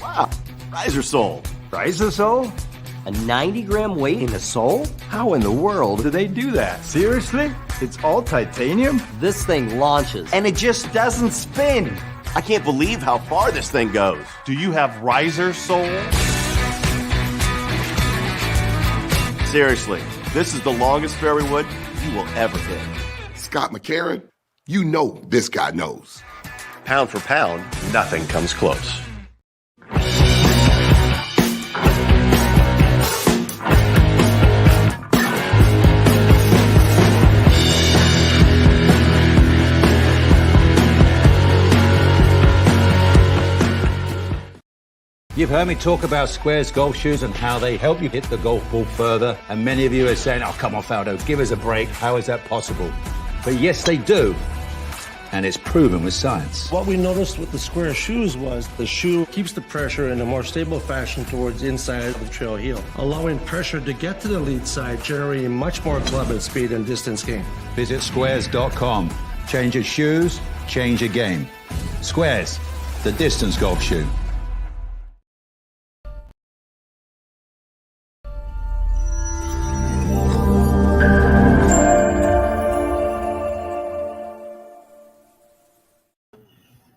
Wow, riser sole. Riser sole? A 90-gram weight in a sole? How in the world do they do that? Seriously? It's all titanium? This thing launches. And it just doesn't spin. I can't believe how far this thing goes. Do you have riser sole? Seriously, this is the longest fairway wood you will ever hit. Scott McCarron, you know this guy knows. Pound for pound, nothing comes close. You've heard me talk about Squares golf shoes and how they help you hit the golf ball further. And many of you are saying, oh, come on, Faldo, give us a break. How is that possible? But yes, they do. And it's proven with science. What we noticed with the Square shoes was the shoe keeps the pressure in a more stable fashion towards inside of the trail heel, allowing pressure to get to the lead side, generating much more club and speed and distance gain. Visit squares.com. Change your shoes, change your game. Squares, the distance golf shoe.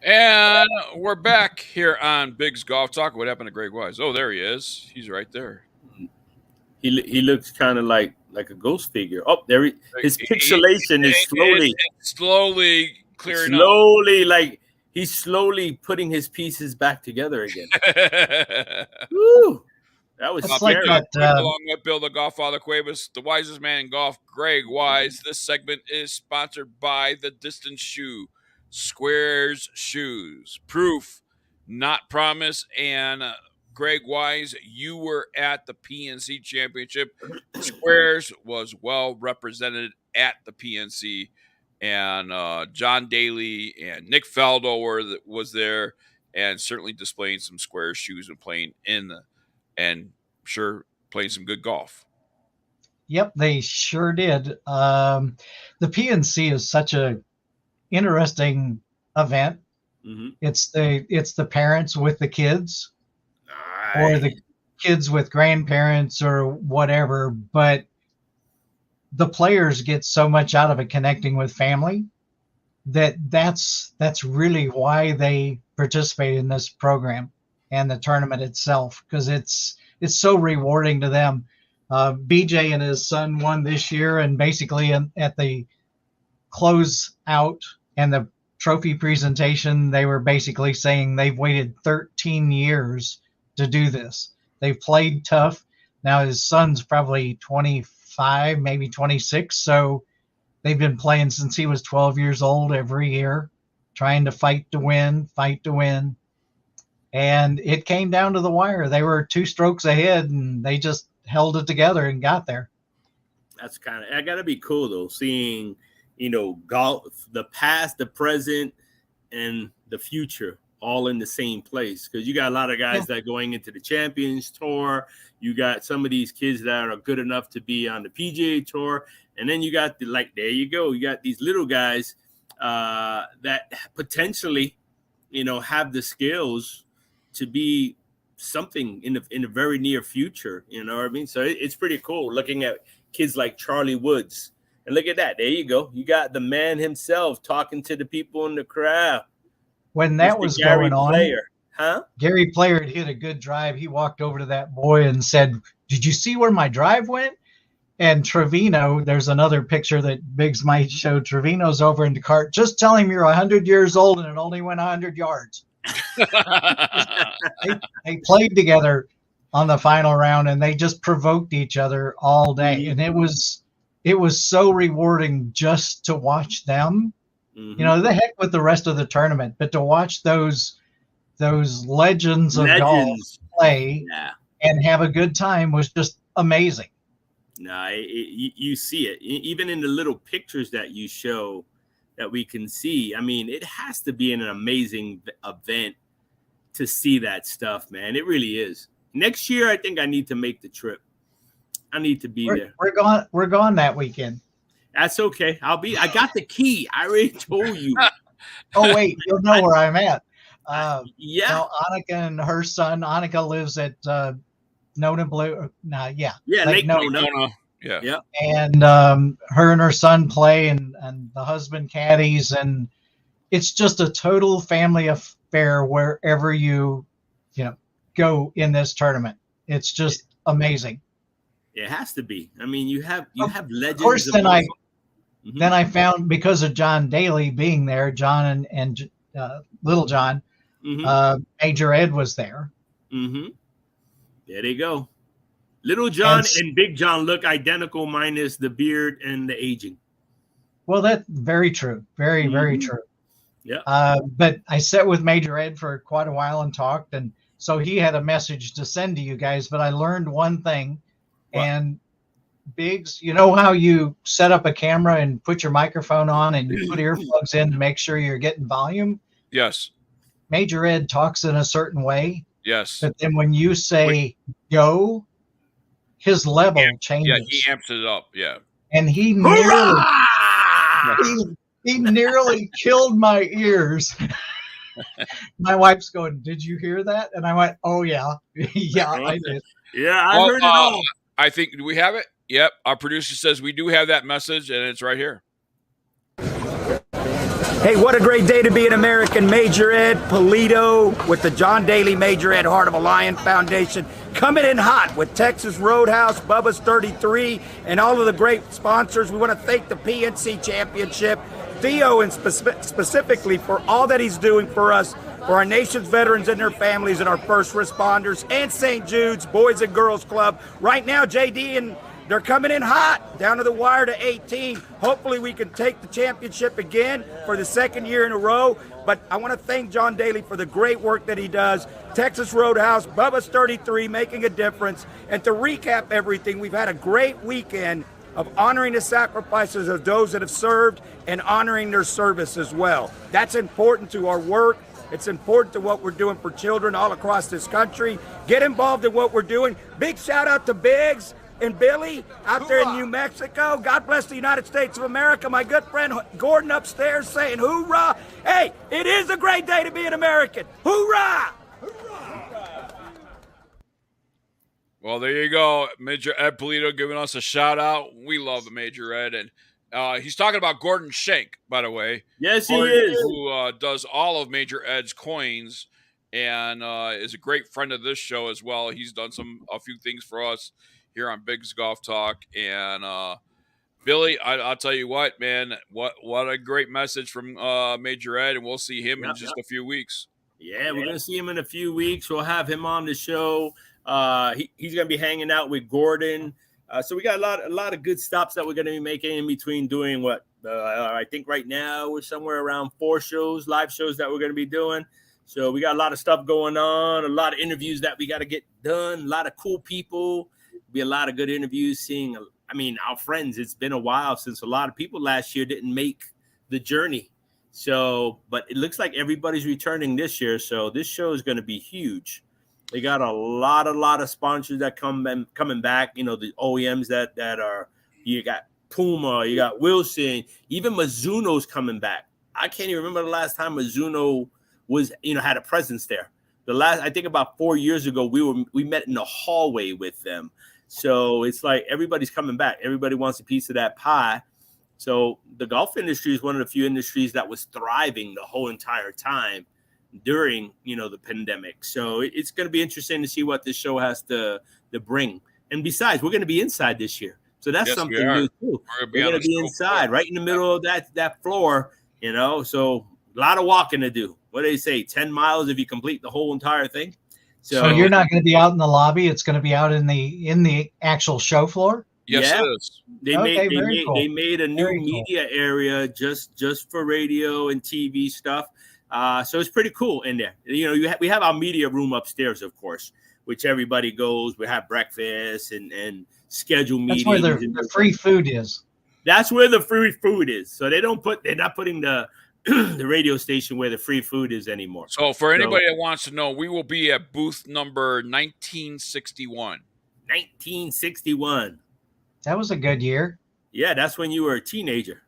And we're back here on Big's Golf Talk. What happened to Greg Wise? Oh, there he is. He's right there. He looks kind of like a ghost figure. Oh, there his pixelation is slowly clearing up. Like he's slowly putting his pieces back together again. Woo! That was scary. Like that, along with Bill, the Golffather Cuevas, the wisest man in golf, Greg Wise. This segment is sponsored by the Distance Shoe. Squares shoes, proof, not promise. And Greg Wise, you were at the PNC Championship. Squares was well represented at the PNC, and John Daly and Nick Faldo was there, and certainly displaying some Squares shoes and playing playing some good golf. Yep, they sure did. The PNC is such a interesting event. Mm-hmm. It's the parents with the kids, or the kids with grandparents or whatever, but the players get so much out of it connecting with family that's really why they participate in this program and the tournament itself, because it's so rewarding to them. BJ and his son won this year, and basically at the close out and the trophy presentation, they were basically saying they've waited 13 years to do this. They've played tough. Now his son's probably 25, maybe 26. So they've been playing since he was 12 years old every year, trying to fight to win. And it came down to the wire. They were 2 strokes ahead, and they just held it together and got there. That's I got to be cool though, seeing, golf, the past, the present, and the future all in the same place. Because you got a lot of guys that are going into the Champions Tour. You got some of these kids that are good enough to be on the PGA Tour. And then you got there you go. You got these little guys that potentially, have the skills to be something in the very near future. You know what I mean? So it's pretty cool looking at kids like Charlie Woods. And look at that. There you go. You got the man himself talking to the people in the crowd. When that was going on, Gary Player had hit a good drive. He walked over to that boy and said, "Did you see where my drive went?" And Trevino, there's another picture that Biggs might show. Trevino's over in the cart. Just tell him you're 100 years old and it only went 100 yards. They played together on the final round, and they just provoked each other all day. And it was so rewarding just to watch them. Mm-hmm. The heck with the rest of the tournament, but to watch those legends of golf play and have a good time was just amazing. No, you see it even in the little pictures that you show that we can see. I mean, it has to be an amazing event to see that stuff, man. It really is. Next year, I think I need to make the trip. I need to be there. We're gone that weekend. That's okay. I got the key. I already told you. Oh wait, you'll know where I'm at. Annika and her son. Annika lives at Nona Blue. Lake Nona. Nona. Yeah. And her and her son play, and the husband caddies, and it's just a total family affair wherever you go in this tournament. It's just amazing. It has to be. I mean, you have legends. Of course, then I found, because of John Daly being there, John and Little John, Major Ed was there. Mm-hmm. There they go. Little John and Big John look identical, minus the beard and the aging. Well, that's very true. Very, very true. Yeah. But I sat with Major Ed for quite a while and talked, and so he had a message to send to you guys. But I learned one thing, and Biggs, you know how you set up a camera and put your microphone on and you put earplugs in to make sure you're getting volume? Yes. Major Ed talks in a certain way. Yes. But then when you say go, his level changes. Yeah, he amps it up. Yeah. And he nearly killed my ears. My wife's going, "Did you hear that?" And I went, "Oh yeah, yeah, I did." Yeah, I heard it all. I think, do we have it? Yep. Our producer says we do have that message, and it's right here. Hey, what a great day to be an American. Major Ed Polito with the John Daly Major Ed Heart of a Lion Foundation, coming in hot with Texas Roadhouse, Bubba's 33, and all of the great sponsors. We want to thank the PNC Championship, Theo, and specifically for all that he's doing for us, for our nation's veterans and their families, and our first responders, and St. Jude's Boys and Girls Club. Right now, JD, and they're coming in hot, down to the wire to 18. Hopefully we can take the championship again for the second year in a row. But I want to thank John Daly for the great work that he does. Texas Roadhouse, Bubba's 33, making a difference. And to recap everything, we've had a great weekend of honoring the sacrifices of those that have served and honoring their service as well. That's important to our work. It's important to what we're doing for children all across this country. Get involved in what we're doing. Big shout out to Biggs and Billy out there in New Mexico. God bless the United States of America. My good friend Gordon upstairs saying hoorah. Hey, it is a great day to be an American. Hoorah! Well, there you go. Major Ed Polito giving us a shout out. We love the Major Ed. And he's talking about Gordon Shank, by the way. Yes, Gordon, he is. Who does all of Major Ed's coins and is a great friend of this show as well. He's done a few things for us here on Biggs Golf Talk. And Billy, I'll tell you what, man, what a great message from Major Ed, and we'll see him in just a few weeks. Yeah, we're going to see him in a few weeks. We'll have him on the show. He's going to be hanging out with Gordon. So we got a lot of good stops that we're going to be making in between doing what I think right now we're somewhere around 4 shows, live shows that we're going to be doing. So we got a lot of stuff going on, a lot of interviews that we got to get done, a lot of cool people. Be a lot of good interviews, seeing, our friends. It's been a while since a lot of people last year didn't make the journey. So, but it looks like everybody's returning this year. So this show is going to be huge. They got a lot of sponsors that coming back. The OEMs that are, you got Puma, you got Wilson, even Mizuno's coming back. I can't even remember the last time Mizuno was, had a presence there. I think about 4 years ago, we met in the hallway with them. So it's like everybody's coming back. Everybody wants a piece of that pie. So the golf industry is one of the few industries that was thriving the whole entire time during, the pandemic. So it's going to be interesting to see what this show has to bring. And besides, we're going to be inside this year. So that's something new too. We're going to be inside, right in the middle of that floor, so a lot of walking to do. What do they say? 10 miles if you complete the whole entire thing. So you're not going to be out in the lobby. It's going to be out in the actual show floor. Yes, it is. They made a new media area just for radio and TV stuff. So it's pretty cool in there. We have our media room upstairs, of course, which everybody goes. We have breakfast and schedule meetings. That's where the free food is. That's where the free food is. So they're not putting the radio station where the free food is anymore. So for anybody that wants to know, we will be at booth number 1961. 1961. That was a good year. Yeah, that's when you were a teenager.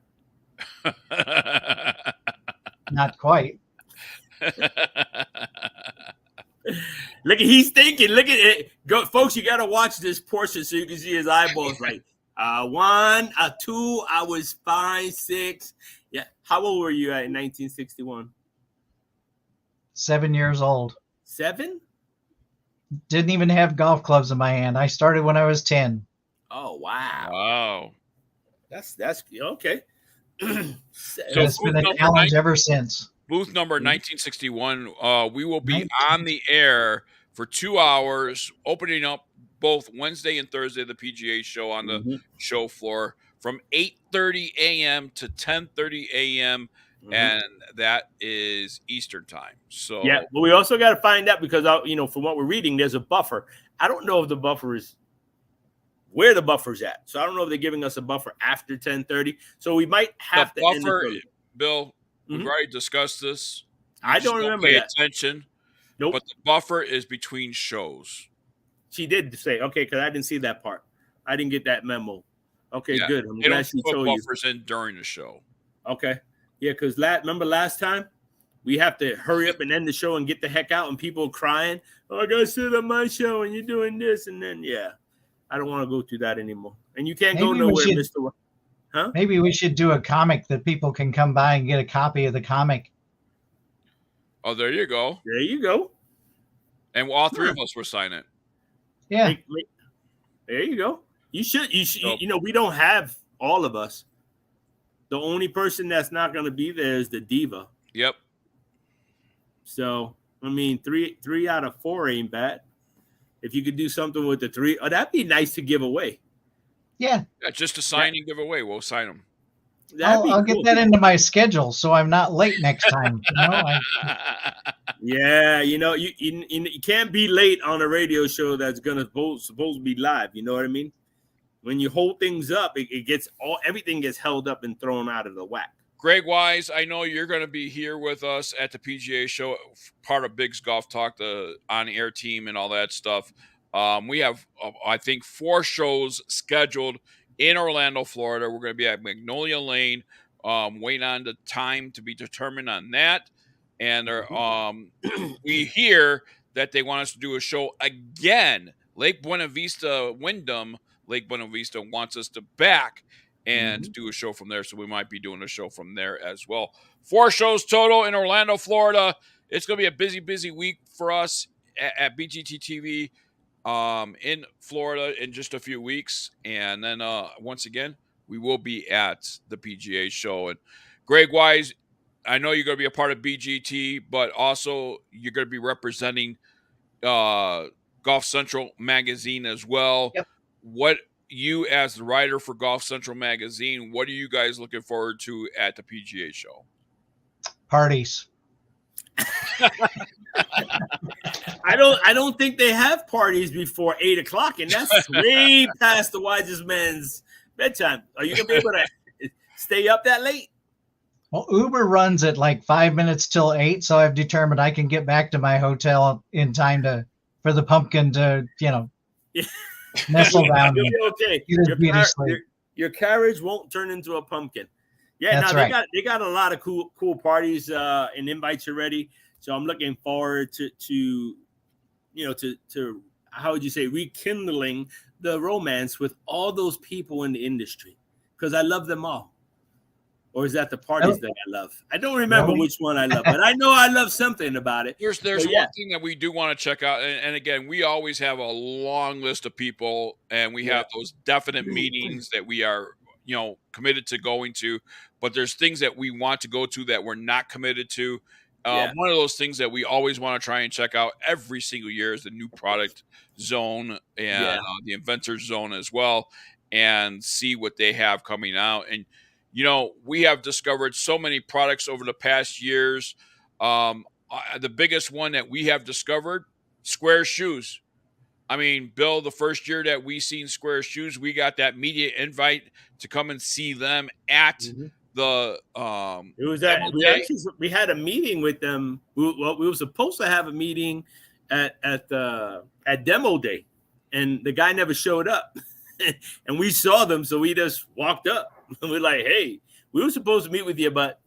Not quite. Look at he's thinking. Look at it. Go, folks. You got to watch this portion so you can see his eyeballs. Like 1, 2. I was 5, 6. Yeah. How old were you in 1961? 7 years old. 7? Didn't even have golf clubs in my hand. I started when I was 10. Oh wow! Wow. That's okay. So it's been a challenge ever since. Booth number 1961. We will be on the air for 2 hours, opening up both Wednesday and Thursday the PGA Show on the show floor from 8:30 a.m. to 10:30 a.m. And that is Eastern time. So yeah, but we also got to find out because from what we're reading, there's a buffer. I don't know if the buffer is where the buffer's at. So I don't know if they're giving us a buffer after 10:30. So we might have to end it. Bill, we've already discussed this. I don't remember pay that. attention. Nope. But the buffer is between shows. She did say, okay, because I didn't see that part. I didn't get that memo. Okay, Yeah, good. I'm they glad don't she put told you. buffers in during the show. Okay. Yeah, because remember last time? We have to hurry up and end the show and get the heck out, and people crying, oh, I got to sit on my show, and you're doing this, and then, yeah. I don't want to go through that anymore. And you can't go nowhere, Mr. Huh? Maybe we should do a comic that people can come by and get a copy of the comic. Oh, there you go. There you go. And all three of us will sign it. Yeah. There you go. You should. We don't have all of us. The only person that's not going to be there is the diva. Yep. So, I mean, three out of 4 ain't bad. If you could do something with the 3, that'd be nice to give away. Yeah. Just a signing giveaway. We'll sign them. I'll get that into my schedule so I'm not late next time. Yeah, you can't be late on a radio show that's supposed to be live. You know what I mean? When you hold things up, everything gets held up and thrown out of the whack. Greg Wise, I know you're going to be here with us at the PGA Show, part of Big's Golf Talk, the on-air team and all that stuff. We have, I think, 4 shows scheduled in Orlando, Florida. We're going to be at Magnolia Lane, waiting on the time to be determined on that. And we hear that they want us to do a show again. Lake Buena Vista, Wyndham, Lake Buena Vista wants us to back and do a show from there. So we might be doing a show from there as well. 4 shows total in Orlando, Florida. It's going to be a busy, busy week for us at BGT TV in Florida in just a few weeks. And then once again, we will be at the PGA Show. And Greg Wise, I know you're going to be a part of BGT, but also you're going to be representing Golf Central magazine as well. Yep. What you, as the writer for Golf Central magazine, what are you guys looking forward to at the PGA Show? Parties. I don't think they have parties before 8:00, and that's way past the wisest man's bedtime. Are you gonna be able to stay up that late? Well, Uber runs at like 5 minutes till 8, so I've determined I can get back to my hotel in time for the pumpkin to, nestle down. You'll be okay. Your carriage won't turn into a pumpkin. Yeah, that's right. right. They got a lot of cool parties and invites already. So I'm looking forward to how would you say, rekindling the romance with all those people in the industry, because I love them all. Or is that the parties that I love? I don't remember which one I love, but I know I love something about it. There's one thing that we do want to check out. And again, we always have a long list of people, and we have those definite meetings that we are, committed to going to. But there's things that we want to go to that we're not committed to. One of those things that we always want to try and check out every single year is the new product zone and the inventor zone as well, and see what they have coming out. And we have discovered so many products over the past years. The biggest one that we have discovered, Square Shoes. I mean, Bill, the first year that we seen Square Shoes, we got that media invite to come and see them at the it was that we had a meeting with them. We were supposed to have a meeting at demo day, and the guy never showed up. And we saw them, so we just walked up. We're like, hey, we were supposed to meet with you, but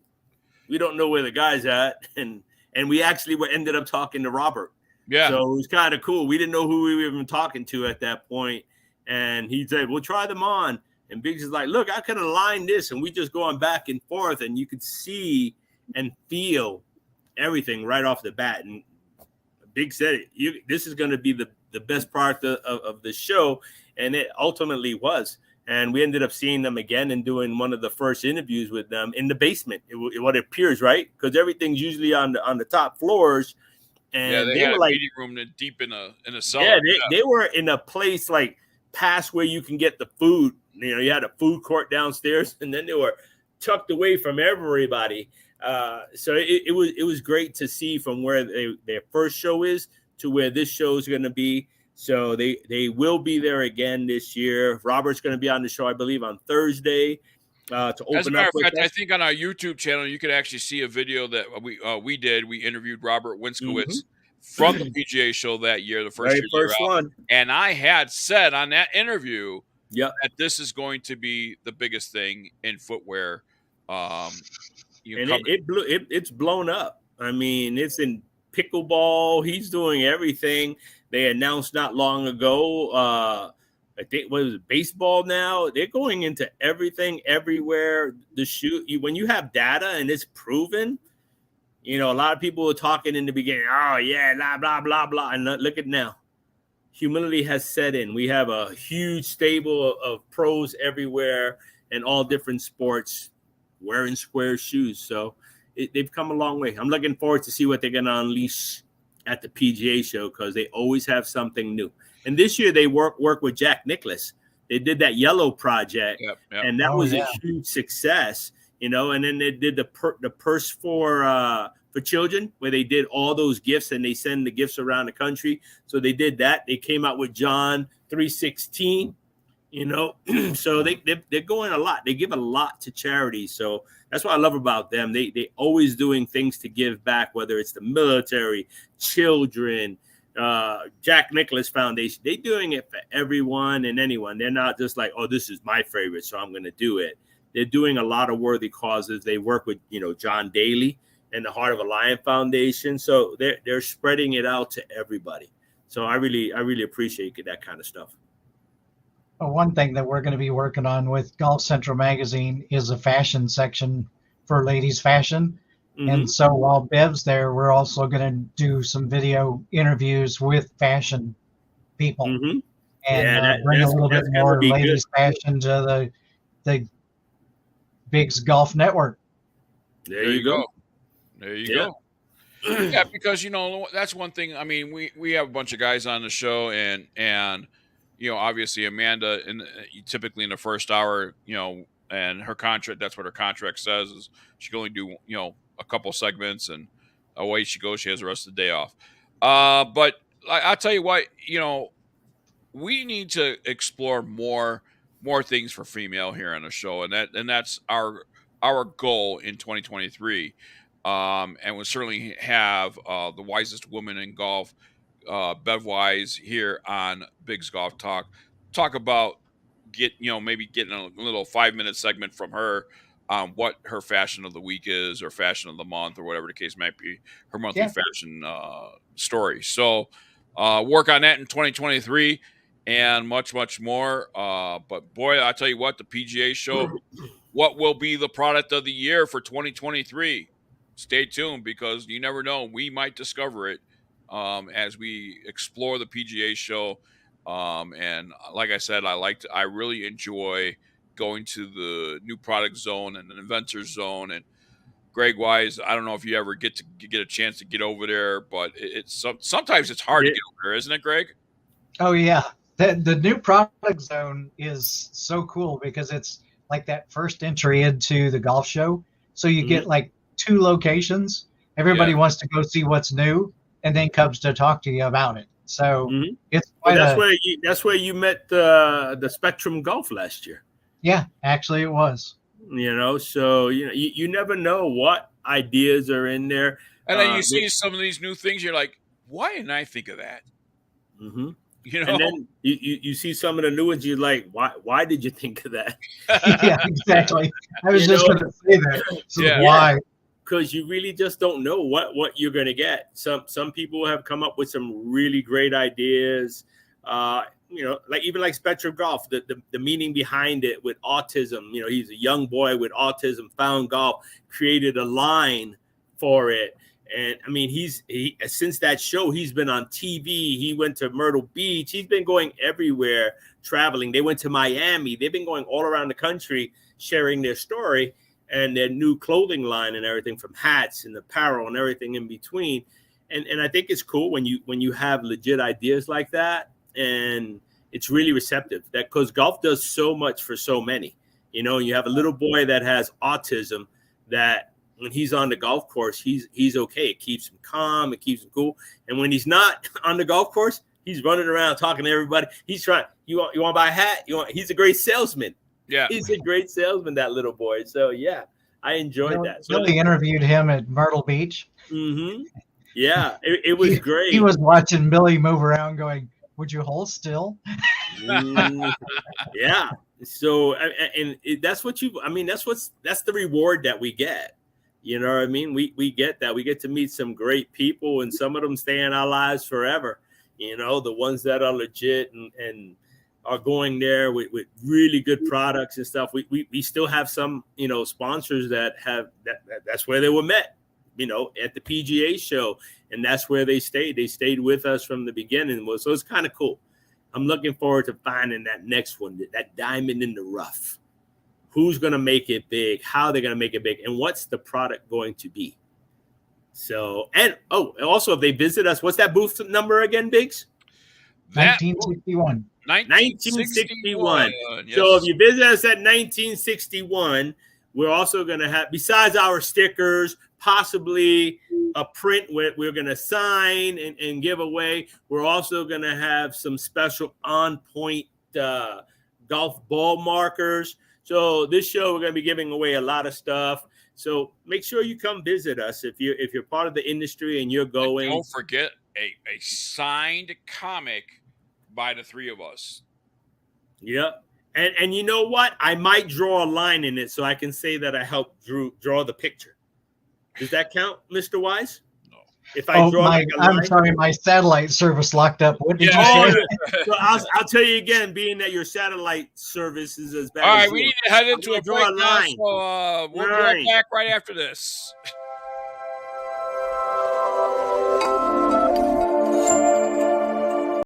we don't know where the guy's at. And and we actually ended up talking to Robert. Yeah. So it was kind of cool. We didn't know who we were even talking to at that point. And he said, "We'll try them on." And Biggs is like, "Look, I could align this." And we just going back and forth, and you could see and feel everything right off the bat. And Biggs said, "This is going to be the best part of the show." And it ultimately was. And we ended up seeing them again and doing one of the first interviews with them in the basement. What it appears, right? Because everything's usually on the top floors. And they had were a like meeting room deep in a cellar. Yeah, they were in a place like past where you can get the food. You know, you had a food court downstairs, and then they were tucked away from everybody. So it was great to see from where their first show is to where this show is going to be. So they will be there again this year. Robert's going to be on the show, I believe, on Thursday. To open As a matter up of fact, with I think on our YouTube channel you could actually see a video that we did. We interviewed Robert Winskowitz from the PGA Show that year, the first one. And I had said on that interview that this is going to be the biggest thing in footwear. It's blown up. I mean, it's in pickleball. He's doing everything. They announced not long ago. I think what is it, baseball now? They're going into everything, everywhere. When you have data and it's proven, you know, a lot of people were talking in the beginning, oh yeah, blah, blah, blah, blah. And look at now. Humility has set in. We have a huge stable of pros everywhere in all different sports wearing square shoes. So they've come a long way. I'm looking forward to see what they're going to unleash at the PGA Show because they always have something new. And this year they work with Jack Nicklaus. They did that yellow project, and that was a huge success, you know. And then they did the purse for children, where they did all those gifts and they send the gifts around the country. So they did that. They came out with John 316, you know. So they're going a lot. They give a lot to charity. So that's what I love about them. They always doing things to give back, whether it's the military, children. Jack Nicklaus Foundation, they're doing it for everyone and anyone. They're not just like, oh, this is my favorite, so I'm going to do it. They're doing a lot of worthy causes. They work with, you know, John Daly and the Heart of a Lion Foundation. So they're spreading it out to everybody. So I really appreciate that kind of stuff. Well, one thing that we're going to be working on with Golf Central Magazine is a fashion section for ladies' fashion. And so while Bev's there, we're also going to do some video interviews with fashion people and bring a little bit more ladies' fashion to the Biggs Golf Network. There you go. There you go. Yeah, because, you know, that's one thing. I mean, we have a bunch of guys on the show, and you know, obviously Amanda, typically in the first hour, you know, and her contract, that's what her contract says, is she can only do, you know, a couple segments, and away she goes. She has the rest of the day off. But I'll tell you what, you know, we need to explore more things for female here on the show, and that's our goal in 2023. And we'll certainly have the wisest woman in golf, Bev Wise, here on Biggs Golf Talk about maybe getting a little 5-minute segment from her on what her fashion of the week is, or fashion of the month, or whatever the case might be, her monthly fashion story. So work on that in 2023 and much, much more. But boy, I'll tell you what, the PGA Show, what will be the product of the year for 2023? Stay tuned, because you never know. We might discover it as we explore the PGA Show. And like I said, I really enjoy going to the new product zone and the inventor zone. And Greg Wise, I don't know if you ever get a chance to get over there, but sometimes it's hard to get over there, isn't it, Greg? Oh yeah, the new product zone is so cool because it's like that first entry into the golf show. So you get like 2 locations. Everybody wants to go see what's new, and then comes to talk to you about it. So it's that's where you met the Spectrum Golf last year. Yeah, actually it was. You know, so you never know what ideas are in there. And then you see some of these new things, you're like, why didn't I think of that? Mm-hmm. You know, and then you see some of the new ones, you're like, why did you think of that? Yeah, exactly. I was just going to say that. So why? because you really just don't know what you're going to get. Some people have come up with some really great ideas. Like Spectrum Golf, the meaning behind it with autism. He's a young boy with autism, found golf, created a line for it. And I mean, he since that show, he's been on TV. He went to Myrtle Beach. He's been going everywhere, traveling. They went to Miami. They've been going all around the country, sharing their story and their new clothing line and everything, from hats and apparel and everything in between. And I think it's cool when you have legit ideas like that, and it's really receptive. That because golf does so much for so many. You have a little boy that has autism that when he's on the golf course, he's okay. It keeps him calm. It keeps him cool. And when he's not on the golf course, he's running around talking to everybody. He's trying. You want to buy a hat? He's a great salesman. Yeah, he's a great salesman, that little boy. So yeah, I enjoyed that. So, Billy interviewed him at Myrtle Beach. Mm-hmm. Yeah, it was great. He was watching Billy move around, going, "Would you hold still?" Yeah. So that's what that's the reward that we get. You know what I mean? We get that. We get to meet some great people, and some of them stay in our lives forever. The ones that are legit and are going there with really good products and stuff. We still have some, sponsors that have that's where they were met, at the PGA Show. And that's where they stayed. They stayed with us from the beginning. So it's kind of cool. I'm looking forward to finding that next one, that diamond in the rough. Who's going to make it big? How they're going to make it big? And what's the product going to be? So, and also if they visit us, what's that booth number again, Biggs? 1961. 1961. Yes. So if you visit us at 1961, we're also going to have, besides our stickers, possibly a print we're going to sign and give away. We're also going to have some special on-point golf ball markers. So this show, we're going to be giving away a lot of stuff. So make sure you come visit us if you're part of the industry and you're going. And don't forget a signed comic by the three of us. Yep. And you know what? I might draw a line in it so I can say that I helped draw the picture. Does that count, Mr. Wise? No. If I draw like a line? I'm sorry, my satellite service locked up. What did you say? So I'll tell you again, being that your satellite service is as bad. All right, as we need to head into a break line. now, so we'll be right back right after this.